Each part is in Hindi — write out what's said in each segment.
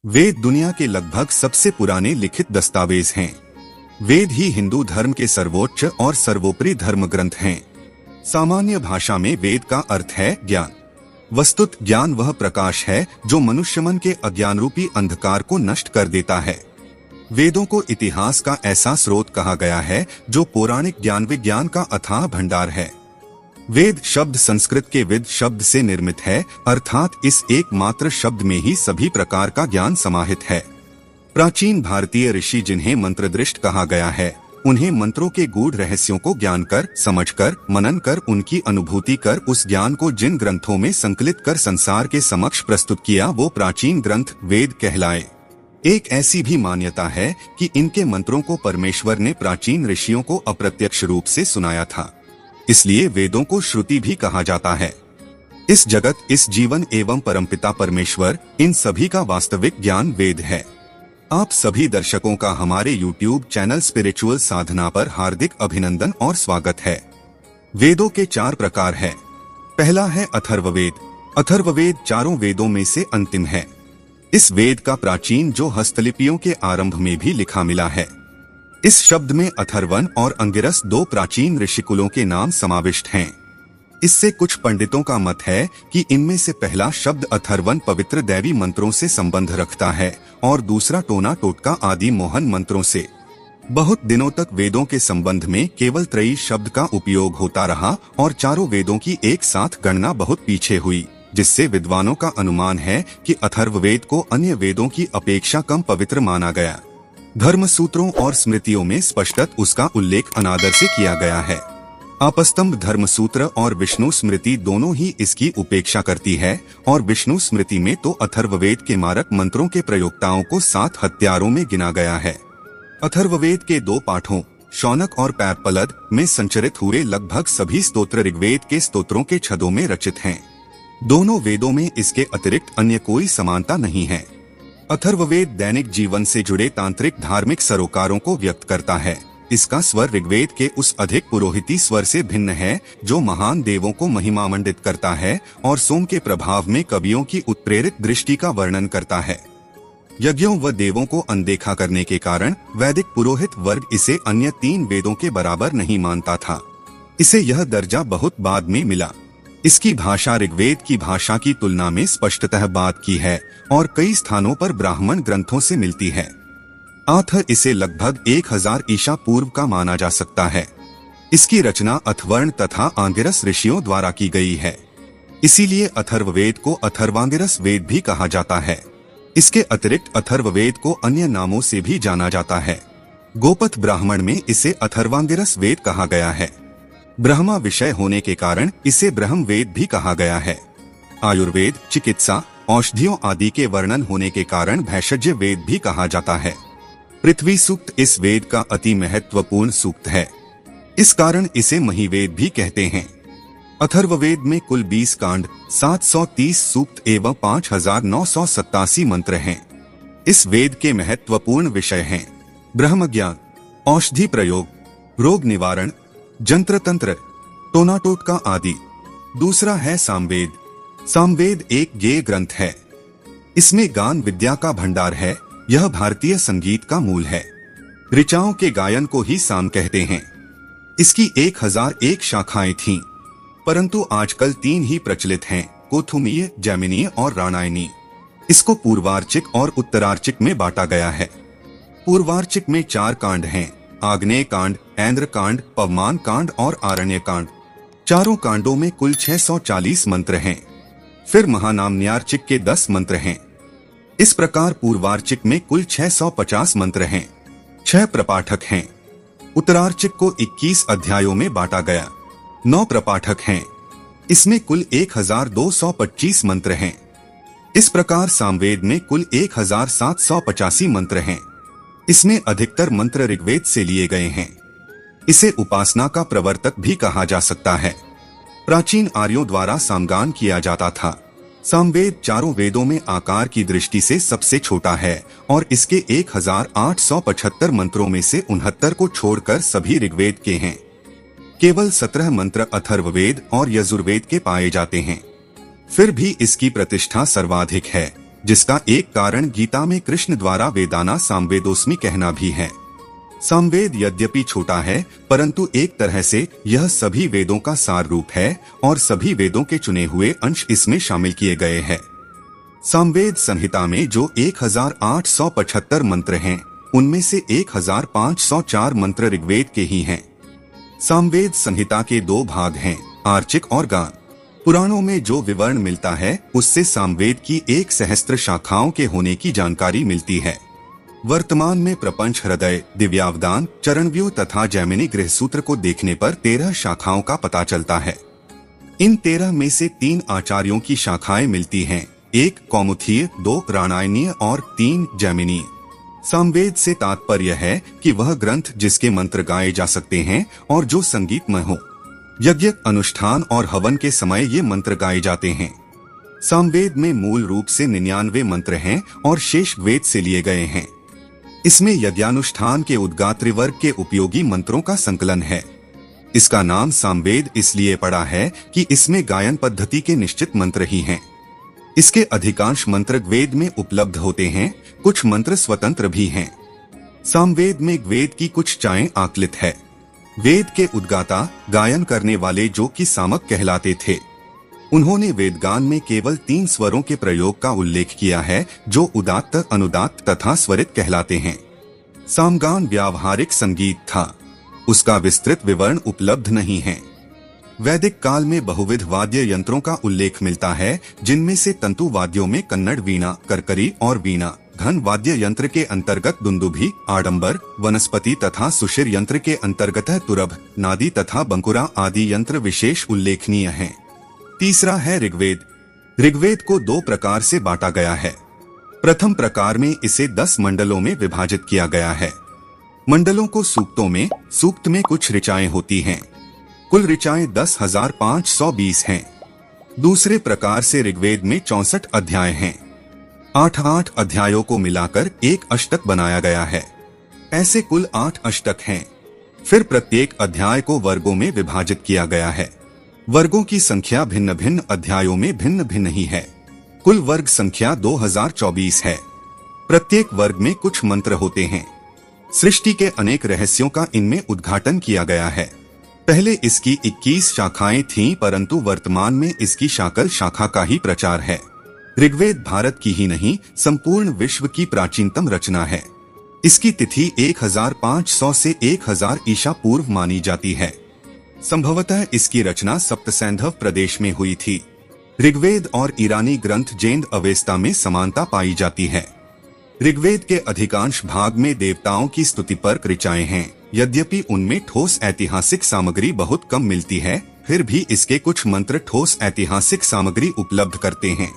वेद दुनिया के लगभग सबसे पुराने लिखित दस्तावेज हैं। वेद ही हिंदू धर्म के सर्वोच्च और सर्वोपरि धर्म ग्रंथ हैं। सामान्य भाषा में वेद का अर्थ है ज्ञान। वस्तुत ज्ञान वह प्रकाश है जो मनुष्य मन के अज्ञान रूपी अंधकार को नष्ट कर देता है। वेदों को इतिहास का ऐसा स्रोत कहा गया है जो पौराणिक ज्ञान विज्ञान का अथाह भंडार है। वेद शब्द संस्कृत के विद शब्द से निर्मित है, अर्थात इस एकमात्र शब्द में ही सभी प्रकार का ज्ञान समाहित है। प्राचीन भारतीय ऋषि जिन्हें मंत्रदृष्ट कहा गया है, उन्हें मंत्रों के गूढ़ रहस्यों को ज्ञान कर, समझकर, मनन कर, उनकी अनुभूति कर उस ज्ञान को जिन ग्रंथों में संकलित कर संसार के समक्ष प्रस्तुत किया, वो प्राचीन ग्रंथ वेद कहलाए। एक ऐसी भी मान्यता है कि इनके मंत्रों को परमेश्वर ने प्राचीन ऋषियों को अप्रत्यक्ष रूप से सुनाया था, इसलिए वेदों को श्रुति भी कहा जाता है। इस जगत, इस जीवन एवं परमपिता परमेश्वर, इन सभी का वास्तविक ज्ञान वेद है। आप सभी दर्शकों का हमारे YouTube चैनल स्पिरिचुअल साधना पर हार्दिक अभिनंदन और स्वागत है। वेदों के 4 प्रकार है। पहला है अथर्ववेद। अथर्ववेद चारों वेदों में से अंतिम है। इस वेद का प्राचीन जो हस्तलिपियों के आरंभ में भी लिखा मिला है। इस शब्द में अथर्वन और अंगिरस 2 प्राचीन ऋषिकुलों के नाम समाविष्ट हैं। इससे कुछ पंडितों का मत है कि इनमें से पहला शब्द अथर्वन पवित्र दैवी मंत्रों से संबंध रखता है और दूसरा टोना टोटका आदि मोहन मंत्रों से। बहुत दिनों तक वेदों के संबंध में केवल त्रयी शब्द का उपयोग होता रहा और चारों वेदों की एक साथ गणना बहुत पीछे हुई, जिससे विद्वानों का अनुमान है कि अथर्ववेद को अन्य वेदों की अपेक्षा कम पवित्र माना गया। धर्म सूत्रों और स्मृतियों में स्पष्टत उसका उल्लेख अनादर से किया गया है। आपस्तंभ धर्म सूत्र और विष्णु स्मृति दोनों ही इसकी उपेक्षा करती है, और विष्णु स्मृति में तो अथर्ववेद के मारक मंत्रों के प्रयोक्ताओं को 7 हत्यारों में गिना गया है। अथर्ववेद के 2 पाठों शौनक और पैरपलद में संचरित हुए लगभग सभी स्तोत्र ऋग्वेद के स्तोत्रों के छदों में रचित हैं। दोनों वेदों में इसके अतिरिक्त अन्य कोई समानता नहीं है। अथर्ववेद दैनिक जीवन से जुड़े तांत्रिक धार्मिक सरोकारों को व्यक्त करता है। इसका स्वर ऋग्वेद के उस अधिक पुरोहिती स्वर से भिन्न है जो महान देवों को महिमामंडित करता है और सोम के प्रभाव में कवियों की उत्प्रेरित दृष्टि का वर्णन करता है। यज्ञों व देवों को अनदेखा करने के कारण वैदिक पुरोहित वर्ग इसे अन्य 3 वेदों के बराबर नहीं मानता था। इसे यह दर्जा बहुत बाद में मिला। इसकी भाषा ऋग्वेद की भाषा की तुलना में स्पष्टतः बात की है और कई स्थानों पर ब्राह्मण ग्रंथों से मिलती है। अतः इसे लगभग 1000 ईसा पूर्व का माना जा सकता है। इसकी रचना अथर्वण तथा आंगिरस ऋषियों द्वारा की गई है, इसीलिए अथर्ववेद को अथर्वांगिरस वेद भी कहा जाता है। इसके अतिरिक्त अथर्ववेद को अन्य नामों से भी जाना जाता है। गोपथ ब्राह्मण में इसे अथर्वांगिरस वेद कहा गया है। ब्रह्मा विषय होने के कारण इसे ब्रह्म वेद भी कहा गया है। आयुर्वेद, चिकित्सा, औषधियों आदि के वर्णन होने के कारण भैषज्य वेद भी कहा जाता है। पृथ्वी सूक्त इस वेद का अति महत्वपूर्ण सूक्त है, इस कारण इसे महिवेद भी कहते हैं। अथर्ववेद में कुल 20 कांड, 730 सूक्त एवं 5987 मंत्र हैं। इस वेद के महत्वपूर्ण विषय हैं ब्रह्म ज्ञान, औषधि प्रयोग, रोग निवारण, जंत्र तंत्र, टोना टोटका आदि। दूसरा है सामवेद। सामवेद एक गेय ग्रंथ है। इसमें गान विद्या का भंडार है। यह भारतीय संगीत का मूल है। ऋचाओं के गायन को ही साम कहते हैं। इसकी 1001 शाखाएं थीं, परंतु आजकल 3 ही प्रचलित हैं, कोथुमीय, जैमिनीय और राणायनी। इसको पूर्वार्चिक और उत्तरार्चिक में बांटा गया है। पूर्वार्चिक में 4 कांड हैं, आग्नेय कांड, ऐन्द्र कांड, पवमान कांड और आरण्य कांड। चारों कांडों में कुल 640 मंत्र हैं। फिर महानामन्यार्चिक के 10 मंत्र हैं। इस प्रकार पूर्वार्चिक में कुल 650 मंत्र हैं। 6 प्रपाठक हैं। उत्तरार्चिक को 21 अध्यायों में बांटा गया। 9 प्रपाठक हैं। इसमें कुल 1225 मंत्र हैं। इस प्रकार सामवेद में कुल 1785 मंत्र हैं। इसमें अधिकतर मंत्र ऋग्वेद से लिए गए हैं। इसे उपासना का प्रवर्तक भी कहा जा सकता है। प्राचीन आर्यों द्वारा सामगान किया जाता था। सामवेद चारों वेदों में आकार की दृष्टि से सबसे छोटा है और इसके 1875 मंत्रों में से 69 को छोड़कर सभी ऋग्वेद के हैं। केवल 17 मंत्र अथर्ववेद और यजुर्वेद के पाए जाते हैं। फिर भी इसकी प्रतिष्ठा सर्वाधिक है। जिसका एक कारण गीता में कृष्ण द्वारा वेदाना सामवेदोस्मि कहना भी है। सामवेद यद्यपि छोटा है, परंतु एक तरह से यह सभी वेदों का सार रूप है और सभी वेदों के चुने हुए अंश इसमें शामिल किए गए हैं। सामवेद संहिता में जो 1875 मंत्र हैं, उनमें से 1504 मंत्र ऋग्वेद के ही हैं। सामवेद संहिता के 2 भाग हैं, आर्चिक और गान। पुराणों में जो विवरण मिलता है उससे सामवेद की 1 सहस्त्र शाखाओं के होने की जानकारी मिलती है। वर्तमान में प्रपंच, हृदय, दिव्यावदान, चरणव्यूह तथा जैमिनी गृहसूत्र को देखने पर 13 शाखाओं का पता चलता है। इन 13 में से 3 आचार्यों की शाखाएं मिलती हैं, 1 कौमुदीय, 2 रामायणीय और 3 जैमिनीय। सामवेद से तात्पर्य है कि वह ग्रंथ जिसके मंत्र गाए जा सकते हैं और जो संगीतमय हो। यज्ञ, अनुष्ठान और हवन के समय ये मंत्र गाए जाते हैं। सामवेद में मूल रूप से 99 मंत्र हैं और शेष वेद से लिए गए हैं। इसमें यज्ञानुष्ठान के उद्गात्री वर्ग के उपयोगी मंत्रों का संकलन है। इसका नाम सामवेद इसलिए पड़ा है कि इसमें गायन पद्धति के निश्चित मंत्र ही हैं। इसके अधिकांश मंत्र वेद में उपलब्ध होते हैं, कुछ मंत्र स्वतंत्र भी हैं। सामवेद में वेद की कुछ चाएं आकलित है। वेद के उद्गाता, गायन करने वाले जो कि सामक कहलाते थे, उन्होंने वेदगान में केवल 3 स्वरों के प्रयोग का उल्लेख किया है, जो उदात्त, अनुदात्त तथा स्वरित कहलाते हैं। सामगान व्यावहारिक संगीत था, उसका विस्तृत विवरण उपलब्ध नहीं है। वैदिक काल में बहुविध वाद्य यंत्रों का उल्लेख मिलता है, जिनमें से तंतु वाद्यों में कन्नड़ वीणा, करकरी और वीणा, घन वाद्य यंत्र के अंतर्गत दुंदुभी, आडंबर, वनस्पति तथा सुशिर यंत्र के अंतर्गत तुरभ, नादी तथा बंकुरा आदि यंत्र विशेष उल्लेखनीय हैं। तीसरा है ऋग्वेद। ऋग्वेद को 2 प्रकार से बांटा गया है। प्रथम प्रकार में इसे 10 मंडलों में विभाजित किया गया है। मंडलों को सूक्तों में, सूक्त में कुछ ऋचाएं होती हैं। कुल ऋचाएं 10,520 हैं। दूसरे प्रकार से ऋग्वेद में 64 अध्याय हैं। 8 अध्यायों को मिलाकर एक अष्टक बनाया गया है। ऐसे कुल 8 अष्टक हैं। फिर प्रत्येक अध्याय को वर्गों में विभाजित किया गया है। वर्गों की संख्या भिन्न भिन्न अध्यायों में भिन्न भिन्न ही है। कुल वर्ग संख्या 2024 है। प्रत्येक वर्ग में कुछ मंत्र होते हैं। सृष्टि के अनेक रहस्यों का इनमें उद्घाटन किया गया है। पहले इसकी 21 शाखाएं थीं, परंतु वर्तमान में इसकी शाकल शाखा का ही प्रचार है। ऋग्वेद भारत की ही नहीं, संपूर्ण विश्व की प्राचीनतम रचना है। इसकी तिथि 1500 से 1000 ईसा पूर्व मानी जाती है। संभवतः इसकी रचना सप्तसैंधव प्रदेश में हुई थी। ऋग्वेद और ईरानी ग्रंथ जैन अवेस्ता में समानता पाई जाती है। ऋग्वेद के अधिकांश भाग में देवताओं की स्तुति पर ऋचाएं हैं। यद्यपि उनमें ठोस ऐतिहासिक सामग्री बहुत कम मिलती है, फिर भी इसके कुछ मंत्र ठोस ऐतिहासिक सामग्री उपलब्ध करते हैं।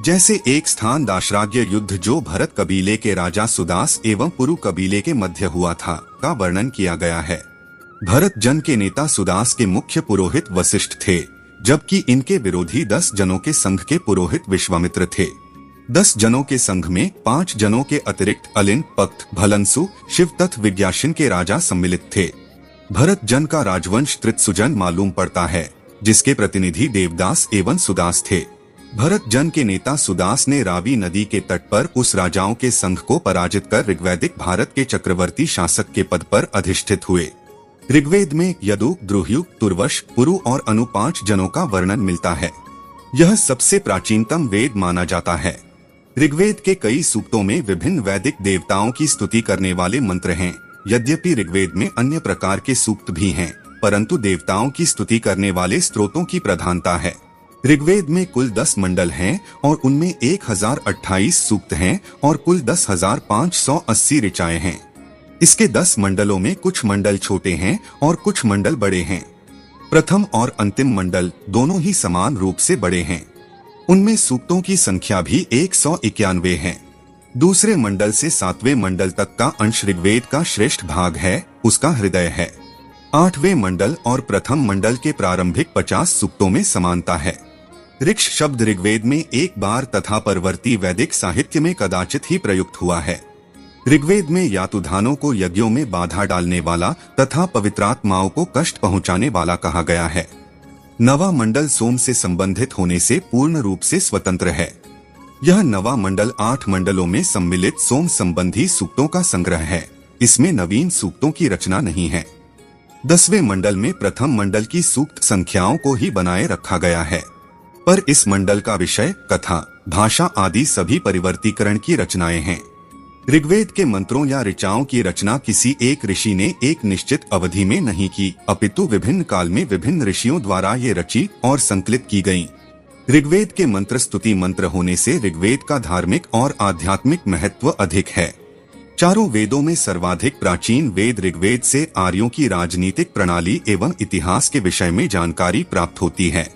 जैसे एक स्थान दाशराग्य युद्ध जो भरत कबीले के राजा सुदास एवं पुरु कबीले के मध्य हुआ था, का वर्णन किया गया है। भरत जन के नेता सुदास के मुख्य पुरोहित वशिष्ठ थे, जबकि इनके विरोधी 10 जनों के संघ के पुरोहित विश्वामित्र थे। 10 जनों के संघ में 5 जनों के अतिरिक्त अलिन, पक्त, भलंसु, शिव तथा विज्ञाशन के राजा सम्मिलित थे। भरत जन का राजवंश त्रितसुजन मालूम पड़ता है, जिसके प्रतिनिधि देवदास एवं सुदास थे। भरत जन के नेता सुदास ने रावी नदी के तट पर उस राजाओं के संघ को पराजित कर ऋग्वैदिक भारत के चक्रवर्ती शासक के पद पर अधिष्ठित हुए। ऋग्वेद में यदु, द्रुह्यु, तुर्वश, पुरु और अनु 5 जनों का वर्णन मिलता है। यह सबसे प्राचीनतम वेद माना जाता है। ऋग्वेद के कई सूक्तों में विभिन्न वैदिक देवताओं की स्तुति करने वाले मंत्र हैं। यद्यपि ऋग्वेद में अन्य प्रकार के सूक्त भी हैं, परंतु देवताओं की स्तुति करने वाले स्त्रोतों की प्रधानता है। ऋग्वेद में कुल 10 मंडल हैं और उनमें 1028 सूक्त हैं और कुल 10,580 ऋचाएं हैं। इसके 10 मंडलों में कुछ मंडल छोटे हैं और कुछ मंडल बड़े हैं। प्रथम और अंतिम मंडल दोनों ही समान रूप से बड़े हैं। उनमें सूक्तों की संख्या भी 191 है। दूसरे मंडल से 7वें मंडल तक का अंश ऋग्वेद का श्रेष्ठ भाग है, उसका हृदय है। 8वें मंडल और प्रथम मंडल के प्रारंभिक 50 सूक्तों में समानता है। ऋक्ष शब्द ऋग्वेद में एक बार तथा परवर्ती वैदिक साहित्य में कदाचित ही प्रयुक्त हुआ है। ऋग्वेद में यातुधानों को यज्ञों में बाधा डालने वाला तथा पवित्रात्माओं को कष्ट पहुंचाने वाला कहा गया है। नवा मंडल सोम से संबंधित होने से पूर्ण रूप से स्वतंत्र है। यह नवा मंडल 8 मंडलों में सम्मिलित सोम संबंधी सूक्तों का संग्रह है। इसमें नवीन सूक्तों की रचना नहीं है। 10वें मंडल में प्रथम मंडल की सूक्त संख्याओं को ही बनाए रखा गया है, पर इस मंडल का विषय, कथा, भाषा आदि सभी परिवर्तीकरण की रचनाएं हैं। ऋग्वेद के मंत्रों या ऋचाओं की रचना किसी एक ऋषि ने एक निश्चित अवधि में नहीं की, अपितु विभिन्न काल में विभिन्न ऋषियों द्वारा ये रची और संकलित की गयी। ऋग्वेद के मंत्र स्तुति मंत्र होने से ऋग्वेद का धार्मिक और आध्यात्मिक महत्व अधिक है। चारों वेदों में सर्वाधिक प्राचीन वेद ऋग्वेद से आर्यों की राजनीतिक प्रणाली एवं इतिहास के विषय में जानकारी प्राप्त होती है।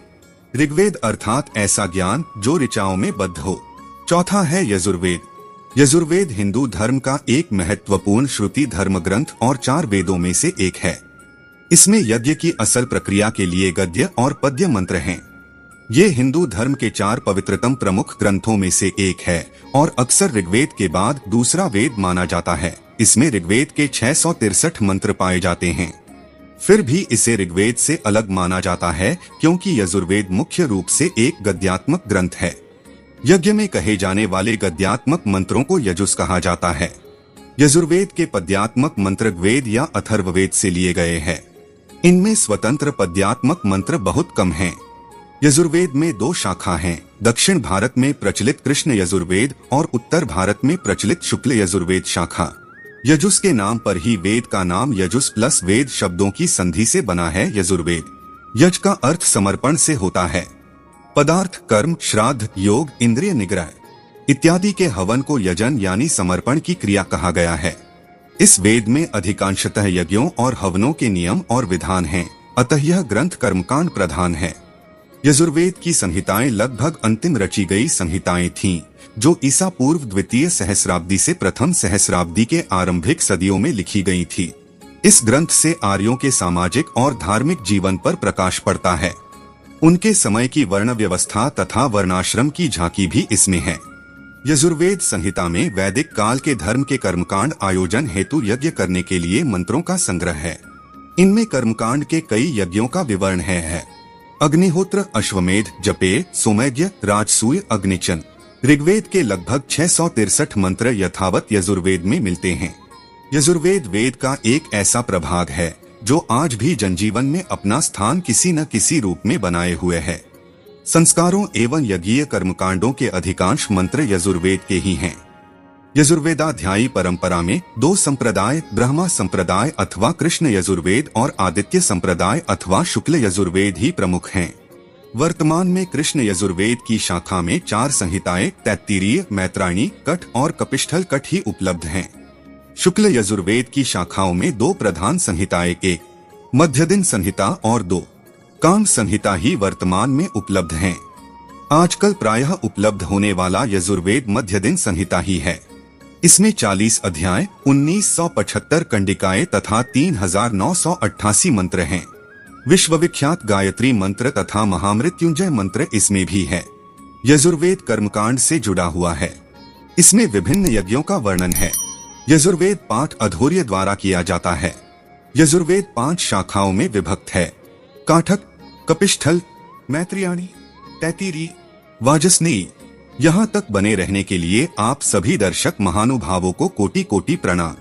ऋग्वेद अर्थात ऐसा ज्ञान जो ऋचाओं में बद्ध हो। चौथा है यजुर्वेद। यजुर्वेद हिंदू धर्म का एक महत्वपूर्ण श्रुति धर्म ग्रंथ और 4 वेदों में से एक है। इसमें यज्ञ की असल प्रक्रिया के लिए गद्य और पद्य मंत्र हैं। ये हिंदू धर्म के 4 पवित्रतम प्रमुख ग्रंथों में से एक है और अक्सर ऋग्वेद के बाद दूसरा वेद माना जाता है। इसमें ऋग्वेद के 663 मंत्र पाए जाते हैं। फिर भी इसे ऋग्वेद से अलग माना जाता है क्योंकि यजुर्वेद मुख्य रूप से एक गद्यात्मक ग्रंथ है। यज्ञ में कहे जाने वाले गद्यात्मक मंत्रों को यजुस कहा जाता है। यजुर्वेद के पद्यात्मक मंत्र ऋग्वेद या अथर्ववेद से लिए गए हैं। इनमें स्वतंत्र पद्यात्मक मंत्र बहुत कम हैं। यजुर्वेद में 2 शाखा हैं, दक्षिण भारत में प्रचलित कृष्ण यजुर्वेद और उत्तर भारत में प्रचलित शुक्ल यजुर्वेद शाखा। यजुस के नाम पर ही वेद का नाम यजुस प्लस वेद शब्दों की संधि से बना है यजुर्वेद। यज का अर्थ समर्पण से होता है। पदार्थ, कर्म, श्राद्ध, योग, इंद्रिय निग्रह इत्यादि के हवन को यजन यानी समर्पण की क्रिया कहा गया है। इस वेद में अधिकांशतः यज्ञों और हवनों के नियम और विधान हैं, अतः यह ग्रंथ कर्मकांड प्रधान है। यजुर्वेद की संहिताएं लगभग अंतिम रची गई संहिताएं थीं, जो ईसा पूर्व द्वितीय सहस्राब्दी से प्रथम सहस्राब्दी के आरंभिक सदियों में लिखी गई थी। इस ग्रंथ से आर्यों के सामाजिक और धार्मिक जीवन पर प्रकाश पड़ता है। उनके समय की वर्ण व्यवस्था तथा वर्णाश्रम की झांकी भी इसमें है। यजुर्वेद संहिता में वैदिक काल के धर्म के कर्मकांड आयोजन हेतु यज्ञ करने के लिए मंत्रों का संग्रह है। इनमें कर्मकांड के कई यज्ञों का विवरण है। अग्निहोत्र, अश्वमेध, जपे, सोमयज्ञ, राजसूय, अग्निचन। ऋग्वेद के लगभग 663 मंत्र यथावत यजुर्वेद में मिलते हैं। यजुर्वेद वेद का एक ऐसा प्रभाग है जो आज भी जनजीवन में अपना स्थान किसी न किसी रूप में बनाए हुए है। संस्कारों एवं यज्ञीय कर्मकांडों के अधिकांश मंत्र यजुर्वेद के ही हैं। यजुर्वेदाध्यायी परंपरा में 2 संप्रदाय, ब्रह्मा संप्रदाय अथवा कृष्ण यजुर्वेद और आदित्य संप्रदाय अथवा शुक्ल यजुर्वेद ही प्रमुख हैं। वर्तमान में कृष्ण यजुर्वेद की शाखा में 4 संहिताएं तैत्तिरीय, मैत्रायणी, कठ और कपिष्ठल कठ ही उपलब्ध हैं। शुक्ल यजुर्वेद की शाखाओं में 2 प्रधान संहिताएं, एक मध्यदिन संहिता और 2 कांग संहिता ही वर्तमान में उपलब्ध हैं। आजकल प्रायः उपलब्ध होने वाला यजुर्वेद मध्यदिन संहिता ही है। इसमें 40 अध्याय, 1975 कंडिकाएं तथा 3988 मंत्र हैं। विश्वविख्यात गायत्री मंत्र तथा महामृत्युंजय मंत्र इसमें भी है। यजुर्वेद कर्मकांड से जुड़ा हुआ है। इसमें विभिन्न यज्ञों का वर्णन है। यजुर्वेद पाठ अधोर्य द्वारा किया जाता है। यजुर्वेद 5 शाखाओं में विभक्त है, काठक, कपिष्ठल, मैत्रियाणी, तैत्तिरीय, वाजसनेयी। यहाँ तक बने रहने के लिए आप सभी दर्शक महानुभावों को कोटि कोटि प्रणाम।